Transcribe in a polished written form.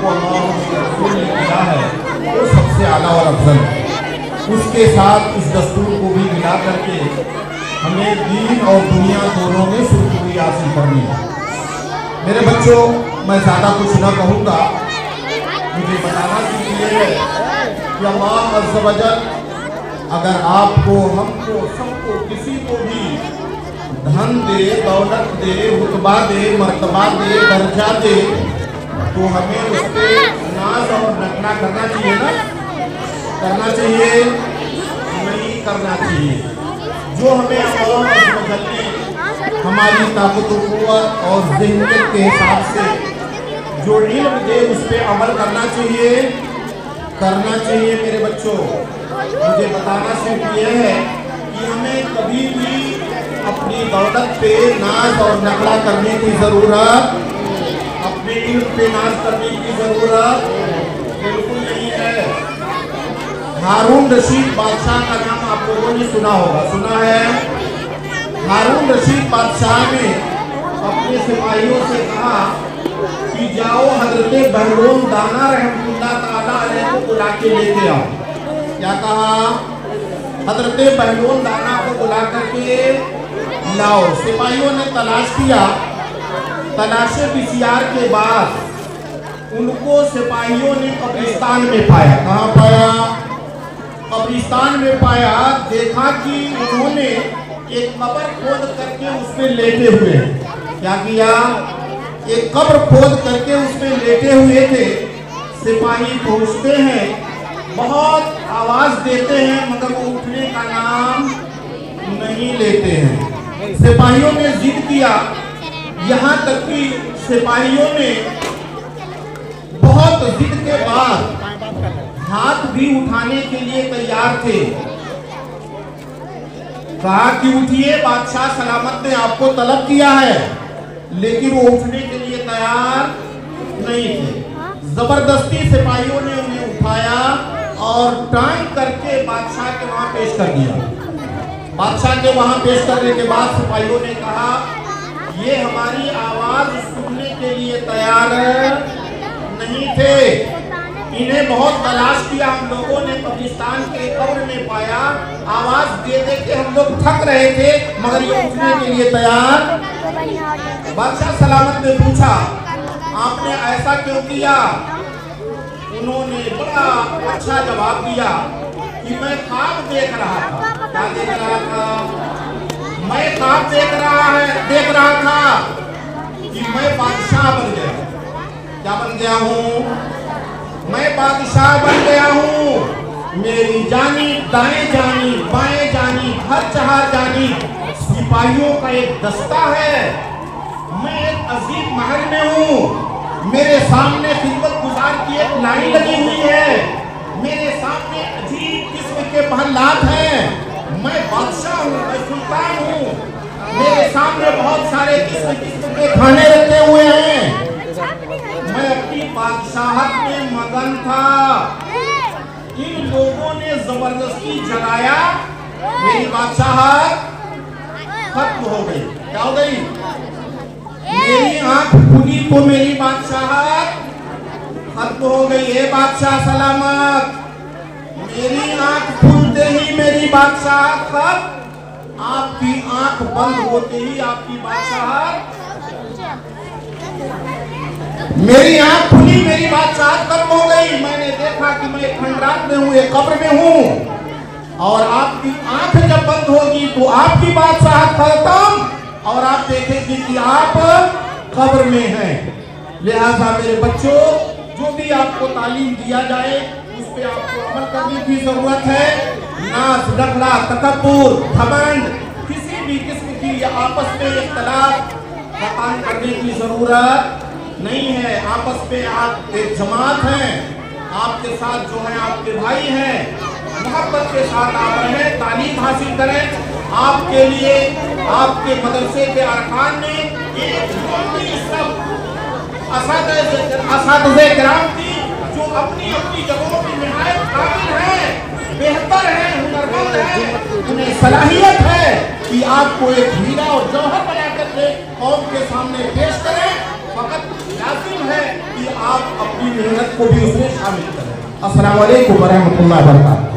हमको अल्लाह और उसके रसूल ने किया है वो सबसे आला और अफजल है। उसके साथ इस दस्तूर को भी मिला करके हमें दीन और दुनिया दोनों में सुरखुरी हासिल करनी है। मेरे बच्चों, मैं ज़्यादा कुछ न कहूँगा, मुझे बताना चाहिए है कि अल्लाह अज़्ज़ व जल अगर आपको, हमको, सबको, किसी को भी धन दे, दौलत दे, रुतबा दे, मर्तबा दे, दर्जा दे, तो हमें उस पर नाज और नखरा करना चाहिए ना? करना चाहिए? नहीं करना चाहिए। जो हमें अल्लाह ने हमारी ताकत क़ुव्वत और ज़िंदगी के हिसाब से जो इल्म दे उस पर अमल करना चाहिए, करना चाहिए। मेरे बच्चों, मुझे बताना सिर्फ ये है कि हमें कभी भी अपनी दौलत पे नाज और नखरा करने की ज़रूरत, अपने इल्म पे नाज करने की ज़रूरत बिल्कुल नहीं है। हारून रशीद बादशाह का नाम आप लोगों ने सुना होगा, सुना है? हारून रशीद बादशाह ने अपने सिपाहियों से कहा कि जाओ हजरत बहलोन दाना रहमतुल्लाह ताला अलैह को बुला के लेके आओ। क्या कहा? हजरत बहलोन दाना को बुला करके लाओ। सिपाहियों ने तलाश किया, तलाशे बिसियार के बाद उनको सिपाहियों ने कब्रिस्तान में पाया। कहाँ पाया? कब्रिस्तान में पाया। देखा कि उन्होंने एक कब्र खोद करके उसमें लेटे हुए हैं। क्या किया? एक कब्र खोद करके उसमें लेटे हुए थे। सिपाही पहुंचते हैं, बहुत आवाज देते हैं, मगर वो उठने का नाम नहीं लेते हैं। सिपाहियों ने जिद किया, यहाँ तक कि सिपाहियों ने बहुत जिद के बाद हाथ भी उठाने के लिए तैयार थे। कहा कि उठिए, बादशाह सलामत ने आपको तलब किया है, लेकिन वो उठने के लिए तैयार नहीं थे। जबरदस्ती सिपाहियों ने उन्हें उठाया और टांग करके बादशाह के वहां पेश कर दिया। बादशाह के वहां पेश करने के बाद सिपाहियों ने कहा, ये हमारी आवाज सुनने के लिए तैयार नहीं थे। इन्हें बहुत तलाश किया हम लोगों ने, कब्रिस्तान के कब्र में पाया, आवाज दे दे के हम लोग थक रहे थे, मगर ये उठने के लिए तैयार। बादशाह सलामत ने पूछा, आपने ऐसा क्यों किया? उन्होंने बड़ा अच्छा जवाब दिया कि मैं ख्वाब देख रहा था। क्या देख रहा था? मैं ख्वाब देख रहा था कि मैं बादशाह बन गया। क्या बन गया हूँ? मैं बादशाह बन गया हूँ। मेरी जानी दाएं जानी बाएं जानी हर जहां जानी सिपाहियों का एक दस्ता है। मैं एक अजीब महल में हूँ। मेरे सामने खिदमत गुजार की एक लाइन लगी हुई है। मेरे सामने अजीब किस्म के महलात हैं। मैं बादशाह हूँ, मैं सुल्तान हूँ। मेरे सामने बहुत सारे किस्म के खाने रखे हुए हैं। मैं अपनी बादशाहत में मगन था। इन लोगों ने जबरदस्ती जगाया, मेरी बादशाहत खत्म हो गई। क्या हो गई? मेरी आंख खुली तो मेरी बादशाहत खत्म हो गई। ये बादशाह सलामत, मेरी आंख खुलते ही मेरी बादशाहत खत्म, आपकी आंख बंद होते ही आपकी बादशाहत। मेरी आंख खुली, मेरी बादशाहत खत्म हो गई। मैंने देखा कि मैं खंडरात में हूँ, एक कब्र में हूँ, और आपकी आंख जब बंद होगी तो आपकी बादशाहत खत्म, और आप देखेंगे कि आप कब्र में हैं। लिहाजा मेरे बच्चों, जो भी आपको तालीम दिया जाए उस पर आपको अमल करने की जरूरत है। नाज, नखरा, तकब्बुर, घमंड, किसी भी किस्म की आपस में इख्तिलाफ खत्म करने की जरूरत नहीं है। आपस में आप एक जमात हैं, आपके साथ जो है आपके भाई हैं, मोहब्बत के साथ आप रहें, तालीम हासिल करें। आपके लिए आपके मदरसे के अरकान ने एक सब असातिज़े किराम की, जो अपनी अपनी जगहों पर निहायत काबिल हैं, बेहतर हैं, हुनरमंद हैं, उन्हें सलाहियत है कि आपको एक हीरा और जौहर बना करके कौम के सामने पेश करें। फकत लाजिम है कि आप अपनी उनकी मेहनत को भी उसमें शामिल करें। अस्सलाम वालेकुम व रहमतुल्लाहि व बरकातहू।